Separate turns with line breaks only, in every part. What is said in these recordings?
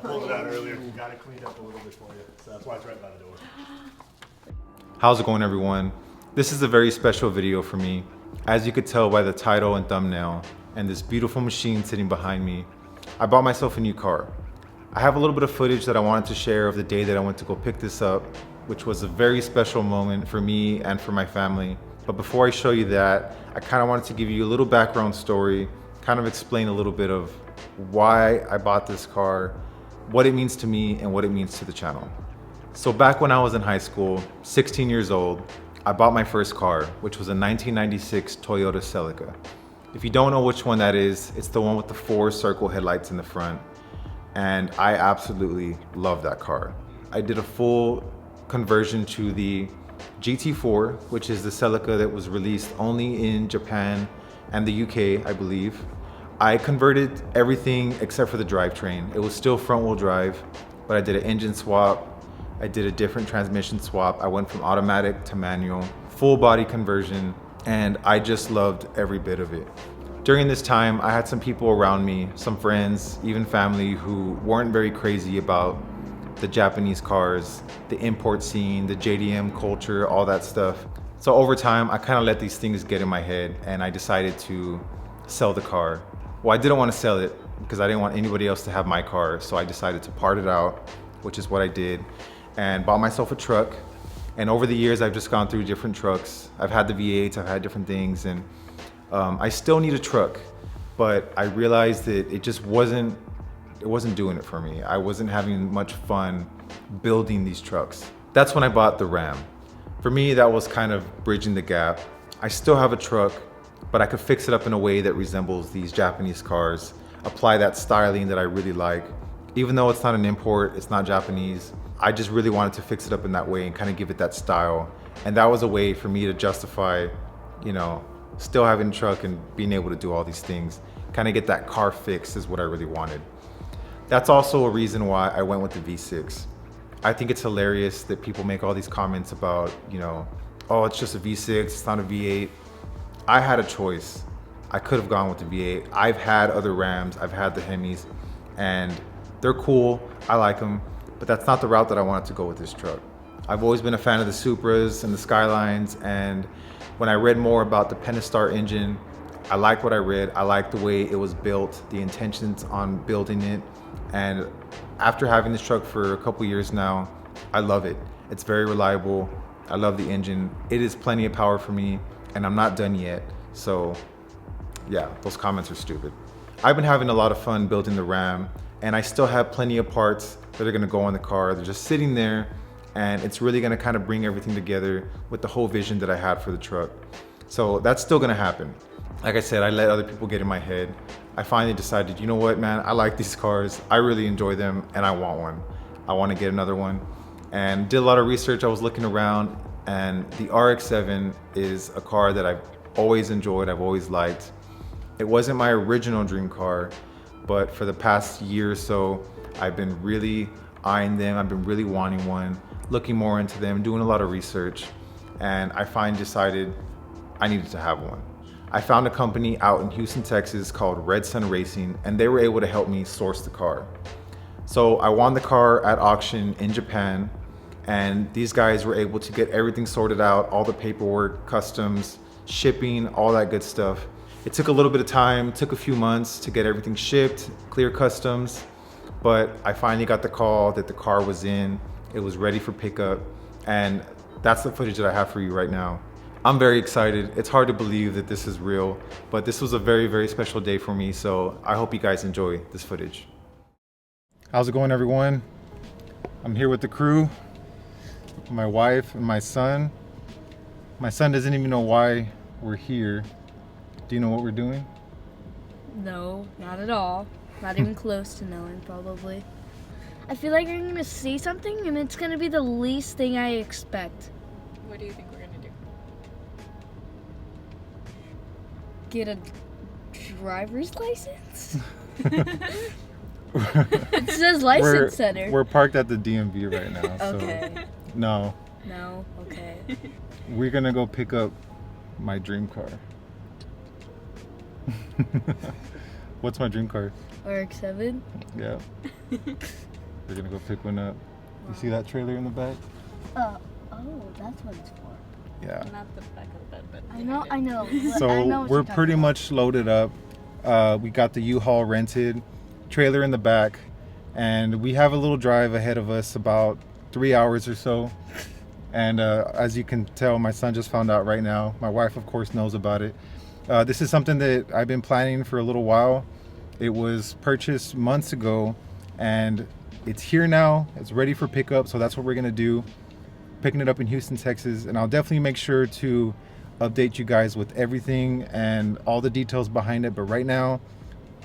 pulled it out earlier. We got it cleaned up a little bit for you. So that's why it's right by the door.
How's it going, everyone? This is a very special video for me. As you could tell by the title and thumbnail and this beautiful machine sitting behind me, I bought myself a new car. I have a little bit of footage that I wanted to share of the day that I went to go pick this up, which was a very special moment for me and for my family. But before I show you that, I kind of wanted to give you a little background story, kind of explain a little bit of why I bought this car, what it means to me, and what it means to the channel. So back when I was in high school, 16 years old, I bought my first car, which was a 1996 Toyota Celica. If you don't know which one that is, it's the one with the 4 circle headlights in the front. And I absolutely love that car. I did a full conversion to the GT4, which is the Celica that was released only in Japan and the UK, I believe. I converted everything except for the drivetrain. It was still front wheel drive, but I did an engine swap. I did a different transmission swap. I went from automatic to manual, full body conversion, and I just loved every bit of it. During this time, I had some people around me, some friends, even family, who weren't very crazy about the Japanese cars, the import scene, the JDM culture, all that stuff. So over time, I kind of let these things get in my head and I decided to sell the car. Well, I didn't want to sell it because I didn't want anybody else to have my car. So I decided to part it out, which is what I did, and bought myself a truck. And over the years, I've just gone through different trucks. I've had the V8s, I've had different things, and I still need a truck, but I realized that it wasn't doing it for me. I wasn't having much fun building these trucks. That's when I bought the Ram. For me, that was kind of bridging the gap. I still have a truck, but I could fix it up in a way that resembles these Japanese cars, apply that styling that I really like. Even though it's not an import, it's not Japanese, I just really wanted to fix it up in that way and kind of give it that style. And that was a way for me to justify, still having a truck and being able to do all these things, kind of get that car fixed is what I really wanted. That's also a reason why I went with the V6. I think it's hilarious that people make all these comments about, oh, it's just a V6, it's not a V8. I had a choice. I could have gone with the V8. I've had other Rams, I've had the Hemis, and they're cool, I like them, but that's not the route that I wanted to go with this truck. I've always been a fan of the Supras and the Skylines, and when I read more about the Pentastar engine, I liked what I read. I liked the way it was built, the intentions on building it. And after having this truck for a couple years now, I love it. It's very reliable. I love the engine. It is plenty of power for me, and I'm not done yet. So yeah, those comments are stupid. I've been having a lot of fun building the Ram, and I still have plenty of parts that are gonna go on the car. They're just sitting there, and it's really gonna kind of bring everything together with the whole vision that I had for the truck. So that's still gonna happen. Like I said, I let other people get in my head. I finally decided, you know what, man, I like these cars. I really enjoy them, and I want one. I wanna get another one. And did a lot of research. I was looking around, and the RX-7 is a car that I've always enjoyed, I've always liked. It wasn't my original dream car, but for the past year or so, I've been really eyeing them. I've been really wanting one, looking more into them, doing a lot of research, and I finally decided I needed to have one. I found a company out in Houston, Texas called Red Sun Racing, and they were able to help me source the car. So I won the car at auction in Japan, and these guys were able to get everything sorted out, all the paperwork, customs, shipping, all that good stuff. It took a little bit of time, took a few months to get everything shipped, clear customs, but I finally got the call that the car was in, it was ready for pickup, and that's the footage that I have for you right now. I'm very excited. It's hard to believe that this is real, but this was a very, very special day for me, so I hope you guys enjoy this footage. How's it going, everyone? I'm here with the crew, my wife and my son. My son doesn't even know why we're here. Do you know what we're doing?
No, not at all. Not even close to knowing, probably. I feel like I'm gonna see something and it's gonna be the least thing I expect.
What do you think we're gonna do?
Get a driver's license? It says license center.
We're parked at the DMV right now.
Okay.
So no.
No, okay.
We're gonna go pick up my dream car. What's my dream car?
RX-7?
Yeah. We're gonna go pick one up. You see that trailer in the back?
Oh, that's what it's for.
Yeah.
Not the back of the bed, but
I know. I know
So
what
we're
you're talking
pretty
about.
much loaded up. We got the U-Haul rented, trailer in the back, and we have a little drive ahead of us, about 3 hours or so. And as you can tell, my son just found out right now. My wife, of course, knows about it. This is something that I've been planning for a little while. It was purchased months ago, and it's here now. It's ready for pickup, so that's what we're gonna do. Picking it up in Houston, Texas, and I'll definitely make sure to update you guys with everything and all the details behind it. But right now,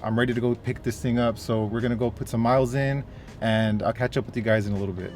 I'm ready to go pick this thing up, so we're gonna go put some miles in, and I'll catch up with you guys in a little bit.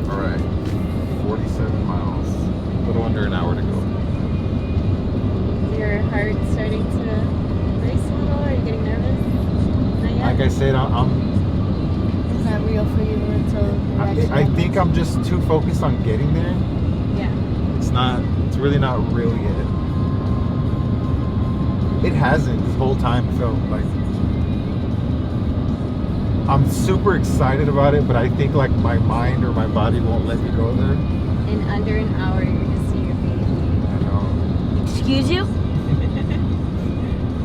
All right, 47 miles, a little under an hour to go.
Is your heart starting to race a little? Are you getting nervous? Not yet?
Like I said,
It's not real for you until.
I think I'm just too focused on getting there.
Yeah.
It's really not real yet. It hasn't this whole time felt like. I'm super excited about it, but I think like my mind or my body won't let me go there.
In under an hour, you're gonna see your baby.
I know.
Excuse you?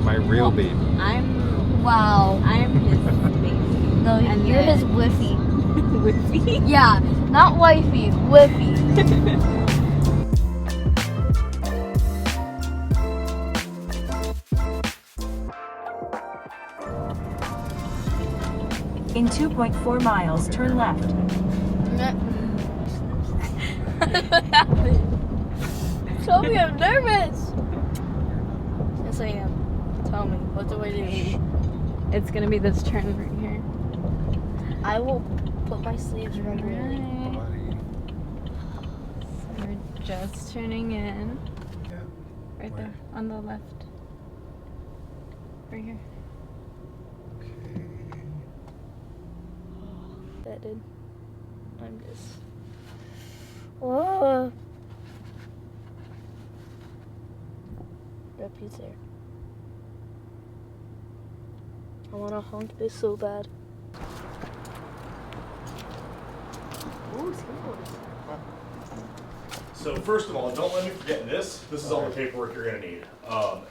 My real baby.
Wow.
I'm his baby.
No,
And
you're
then-
his whiffy.
Whiffy.
Yeah, not wifey, whiffy.
In 2.4 miles, turn left.
What happened? Tell me I'm nervous. Yes, I am. Tell me, what do I do?
It's gonna be this turn right here.
I will put my sleeves around your leg.
Alright. So we're just turning in.
Yeah.
Right
Where?
there, on the left. Right here.
That did. I'm just. Whoa. That piece there. I wanna honk this so bad. Ooh, skills.
So first of all, don't let me forget this. This is all the paperwork you're gonna need.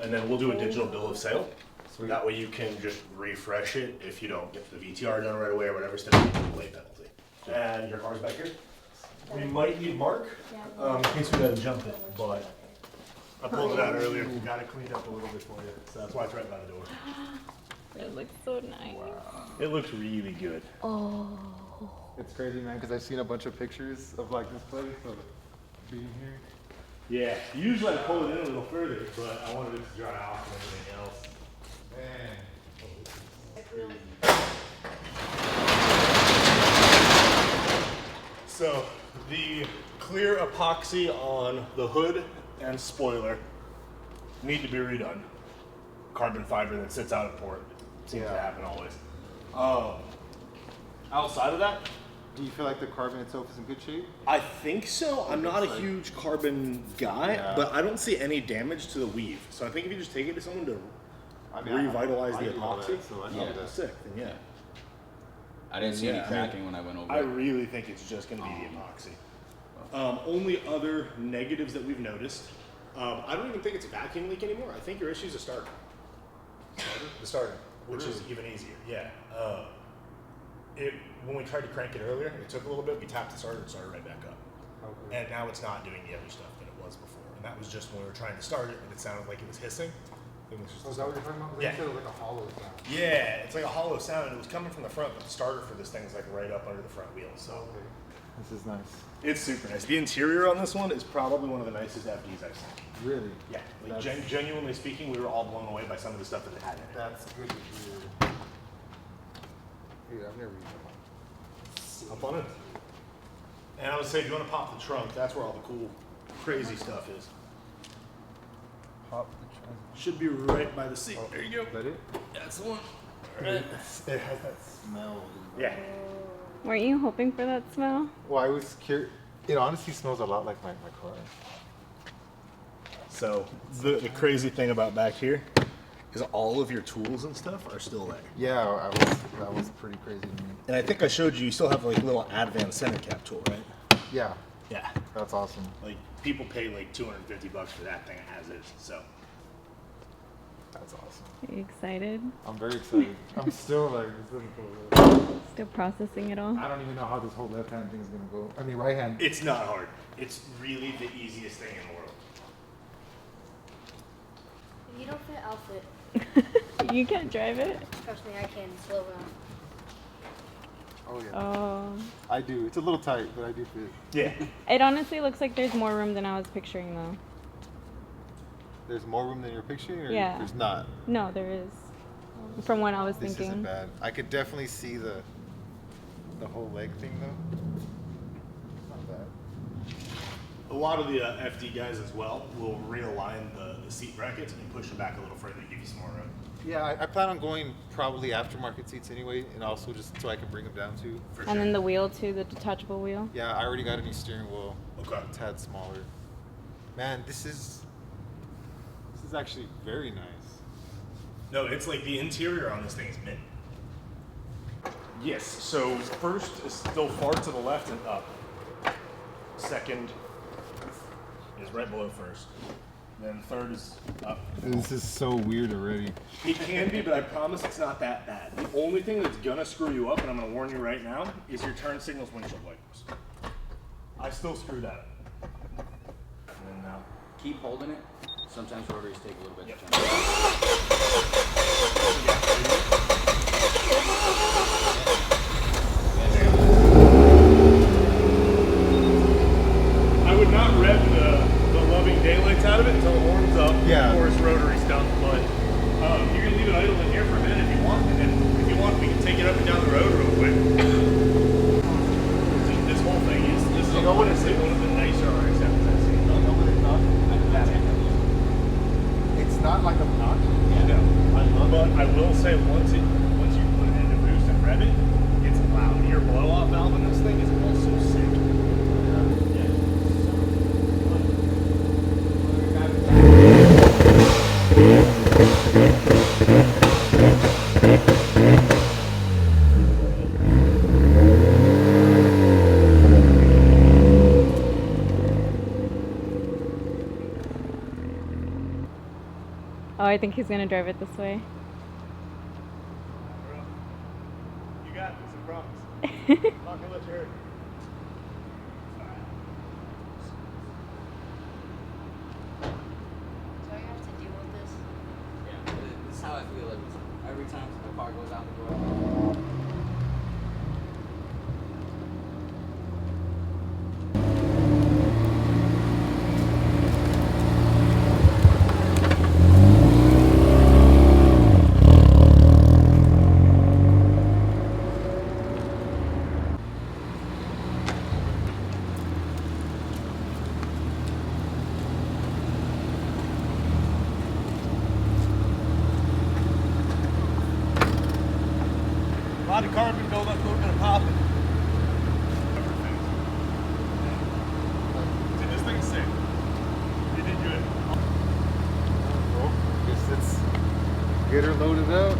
And then we'll do a digital bill of sale.
Sweet.
That way you can just refresh it if you don't get the VTR done right away or whatever, instead of the late penalty. And your car's back here. We might need Mark, in case we gotta jump it, but I pulled it out earlier. We got it cleaned up a little bit for you, so that's why it's right by the door.
It looks so nice.
It looks really good.
Oh.
It's crazy, man, because I've seen a bunch of pictures of like this place of being here.
Yeah, usually I pull it in a little further, but I wanted it to dry off and everything else. So the clear epoxy on the hood and spoiler need to be redone. Carbon fiber that sits out of port seems to happen always. Outside of that,
Do you feel like the carbon itself is in good shape?
I think so. I'm not a huge carbon guy,
Yeah.
but I don't see any damage to the weave. So I think if you just take it to someone to revitalize the epoxy,
yeah.
sick. Then yeah.
I didn't see
Yeah,
any
I
cracking when I went over
I
it.
really think it's just going to be the epoxy. Only other negatives that we've noticed. I don't even think it's a vacuum leak anymore. I think your issue is a starter. The starter, which is even easier. Yeah. When we tried to crank it earlier, it took a little bit. We tapped the starter and started right back up.
Okay.
And now it's not doing the other stuff that it was before. And that was just when we were trying to start it, and it sounded like it was hissing. It was just
Oh, is that what you're talking about?
Yeah.
It like a hollow sound.
yeah, it's like a hollow sound, and it was coming from the front, but the starter for this thing is like right up under the front wheel. So
This is nice.
It's super nice. The interior on this one is probably one of the nicest FDs I've seen.
Really?
Yeah, like genuinely speaking, we were all blown away by some of the stuff that it had in it.
That's good to hear. Dude, I've never used
Up on it. And I would say if you want to pop the trunk, that's where all the cool, crazy stuff is.
Pop the trunk.
Should be right by the seat. There you go.
Let it?
That's the one. All right.
It has that smell.
Yeah.
Weren't you hoping for that smell?
Well, I was curious. It honestly smells a lot like my car.
So the crazy thing about back here is all of your tools and stuff are still there.
Yeah, that was pretty crazy to me.
And I think I showed you still have like a little Advan center cap tool, right?
Yeah,
Yeah.
that's awesome.
Like people pay like $250 for that thing as is. So
That's awesome.
Are you excited?
I'm very excited. I'm still like, it's really cool.
Still processing it all?
I don't even know how this whole left hand thing is gonna go. I mean, right hand.
it's not hard. It's really the easiest thing in the world.
If you don't fit, I'll fit.
You can't drive it?
Trust me, I can. Slow down.
Oh yeah.
Oh.
I do. It's a little tight, but I do fit.
Yeah.
It honestly looks like there's more room than I was picturing, though.
There's more room than you're picturing, or
Yeah.
there's not.
No, there is. From what I was
This isn't
thinking.
bad. I could definitely see the whole leg thing though. Not bad.
A lot of the FD guys as well will realign the seat brackets and push them back a little further to give you some more room.
Yeah, I plan on going probably aftermarket seats anyway, and also just so I can bring them down too.
For
And then the wheel, too, the detachable wheel.
Yeah, I already got a new steering wheel.
Okay.
A tad smaller. Man, this is actually very nice.
No, it's like the interior on this thing is mint. Yes, so first is still far to the left and up. Second is right below first. Then third is up.
This is so weird already.
It can be, but I promise it's not that bad. The only thing that's gonna screw you up, and I'm gonna warn you right now, is your turn signals windshield wipers. I still screw that. And then now.
Keep holding it. Sometimes rotaries take a little bit
Yep.
of time.
I would not rev the loving daylights out of it until it warms up
Yeah.
before its rotary stuff, but you can leave it idle in here for a minute if you want, and then if you want, we can take it up and down the road real quick. This whole thing is, this is honestly one of the nicer RX-7s I've seen.
It's not like a notch.
No, but I will say once you put it into boost and rev it, it's loud. Your blow-off valve in this thing is also sick.
Oh, I think he's going to drive it this way.
You got this, I promise. I'm not gonna let you hurt.
So I have to deal with this.
Yeah, this is how I feel like every time the car goes out the door.
A lot of carbon buildup, a little bit of popping. Dude, this thing's sick. You did good.
Oh, guess let's get her loaded up.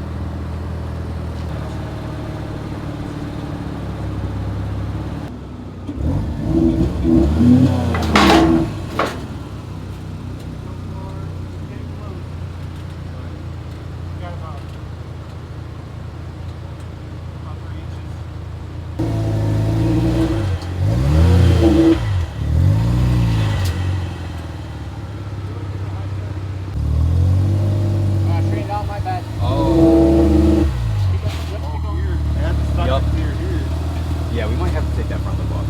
Yeah, we might have to take that front lip off.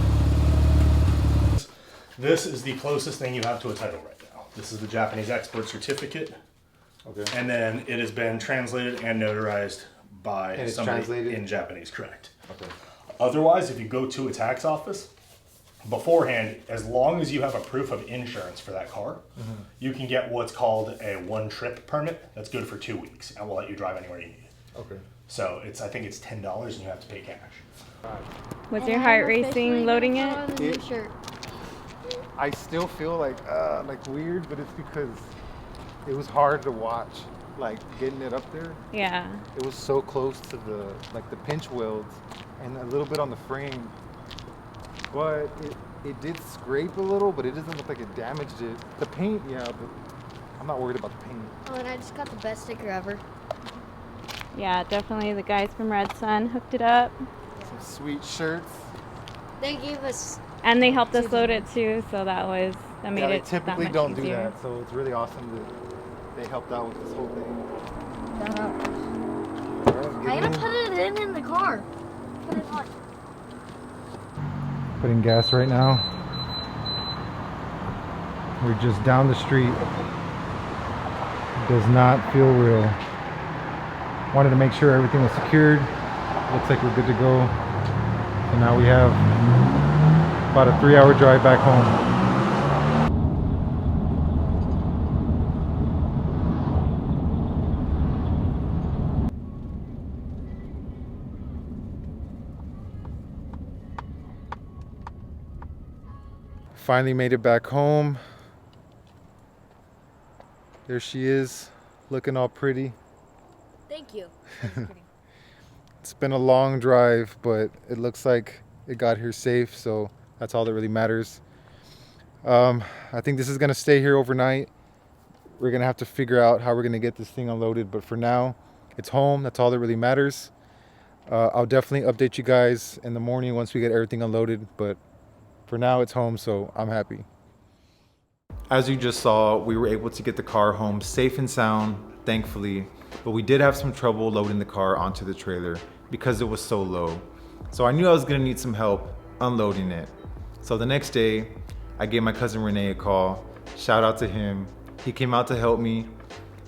This is the closest thing you have to a title right now. This is the Japanese export certificate.
Okay.
And then it has been translated and notarized by
And it's
somebody
translated?
in Japanese, correct.
Okay.
Otherwise, if you go to a tax office beforehand, as long as you have a proof of insurance for that car, you can get what's called a one-trip permit. That's good for 2 weeks, and will let you drive anywhere you need.
Okay.
So I think it's $10, and you have to pay cash.
Was your heart racing loading it?
It- I still feel like weird, but it's because it was hard to watch, like getting it up there.
Yeah.
It was so close to the pinch welds and a little bit on the frame, but it did scrape a little, but it doesn't look like it damaged it. The paint, yeah, but I'm not worried about the paint.
Oh, and I just got the best sticker ever.
Yeah, definitely the guys from Red Sun hooked it up.
Some sweet shirts.
They gave us.
And they helped us load it too, so that made
Yeah, they
it
typically
that much
don't
easier.
do that, so it's really awesome that they helped out with this whole thing.
I'm gonna put it in the car. Put it on.
Putting gas right now. We're just down the street. Does not feel real. Wanted to make sure everything was secured. Looks like we're good to go. So now we have about a 3-hour drive back home. Finally made it back home. There she is, looking all pretty.
Thank you.
It's been a long drive, but it looks like it got here safe, so that's all that really matters. I think this is gonna stay here overnight. We're gonna have to figure out how we're gonna get this thing unloaded, but for now, it's home. That's all that really matters. I'll definitely update you guys in the morning once we get everything unloaded, but for now it's home, so I'm happy. As you just saw, we were able to get the car home safe and sound, thankfully, but we did have some trouble loading the car onto the trailer because it was so low. So I knew I was gonna need some help unloading it. So the next day, I gave my cousin Renee a call. Shout out to him. He came out to help me.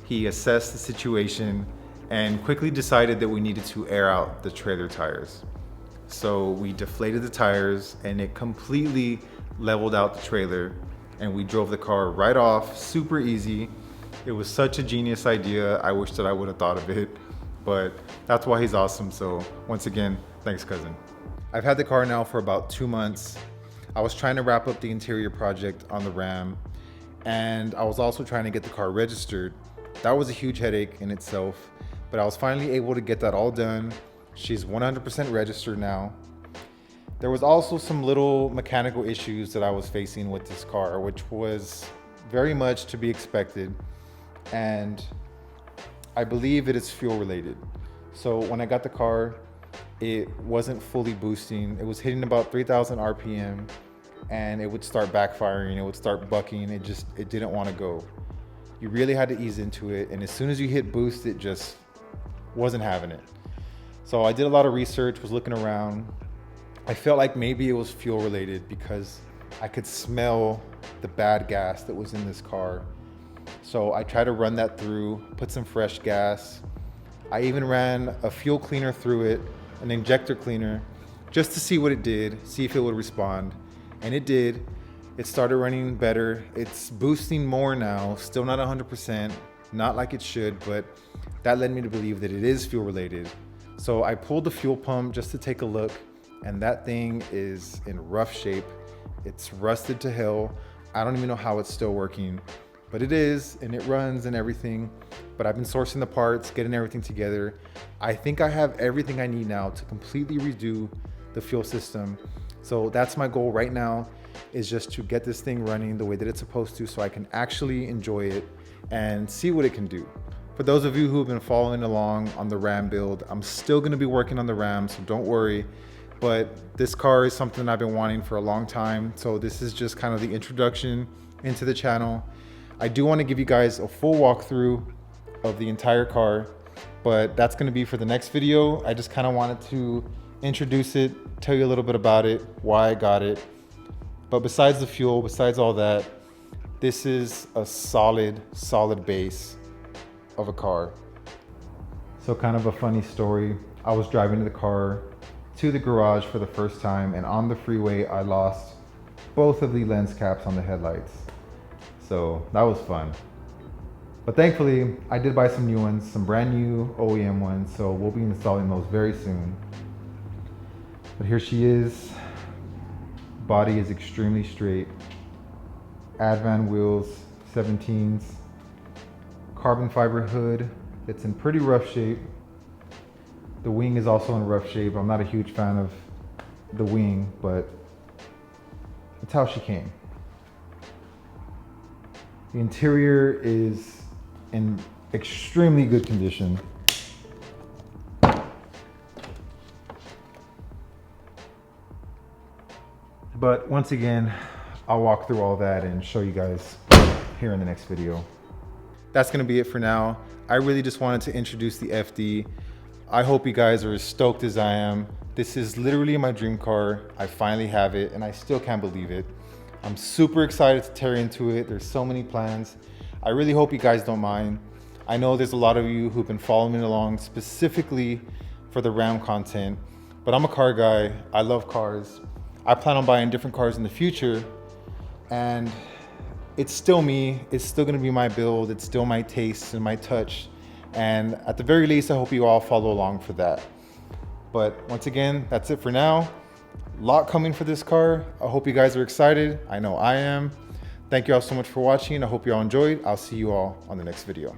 He assessed the situation and quickly decided that we needed to air out the trailer tires. So we deflated the tires and it completely leveled out the trailer, and we drove the car right off, super easy. It was such a genius idea. I wish that I would have thought of it, but that's why he's awesome. So once again, thanks cousin. I've had the car now for about 2 months. I was trying to wrap up the interior project on the Ram, and I was also trying to get the car registered. That was a huge headache in itself, but I was finally able to get that all done. She's 100% registered now. There was also some little mechanical issues that I was facing with this car, which was very much to be expected. And I believe it is fuel related. So when I got the car, it wasn't fully boosting. It was hitting about 3,000 RPM and it would start backfiring. It would start bucking. It didn't want to go. You really had to ease into it. And as soon as you hit boost, it just wasn't having it. So I did a lot of research, was looking around. I felt like maybe it was fuel related because I could smell the bad gas that was in this car. So I tried to run that through, put some fresh gas. I even ran a fuel cleaner through it, an injector cleaner, just to see what it did, see if it would respond. And it did. It started running better. It's boosting more now, still not 100%, not like it should, but that led me to believe that it is fuel related. So I pulled the fuel pump just to take a look, and that thing is in rough shape. It's rusted to hell. I don't even know how it's still working, but it is, and it runs and everything. But I've been sourcing the parts, getting everything together. I think I have everything I need now to completely redo the fuel system. So that's my goal right now, is just to get this thing running the way that it's supposed to so I can actually enjoy it and see what it can do. For those of you who have been following along on the Ram build, I'm still gonna be working on the Ram, so don't worry. But this car is something I've been wanting for a long time. So this is just kind of the introduction into the channel. I do wanna give you guys a full walkthrough of the entire car, but that's gonna be for the next video. I just kind of wanted to introduce it, tell you a little bit about it, why I got it. But besides the fuel, besides all that, this is a solid base of a car. So kind of a funny story. I was driving the car to the garage for the first time, and on the freeway, I lost both of the lens caps on the headlights. So that was fun. But thankfully, I did buy some new ones, some brand new OEM ones, so we'll be installing those very soon. But here she is. Body is extremely straight. Advan wheels, 17s. Carbon fiber hood. It's in pretty rough shape. The wing is also in rough shape. I'm not a huge fan of the wing, but it's how she came. The interior is in extremely good condition. But once again, I'll walk through all that and show you guys here in the next video. That's gonna be it for now. I really just wanted to introduce the FD. I hope you guys are as stoked as I am. This is literally my dream car. I finally have it and I still can't believe it. I'm super excited to tear into it. There's so many plans. I really hope you guys don't mind. I know there's a lot of you who've been following me along specifically for the Ram content, but I'm a car guy. I love cars. I plan on buying different cars in the future, and it's still me. It's still gonna be my build. It's still my taste and my touch. And at the very least, I hope you all follow along for that. But once again, that's it for now. A lot coming for this car. I hope you guys are excited. I know I am. Thank you all so much for watching. I hope you all enjoyed. I'll see you all on the next video.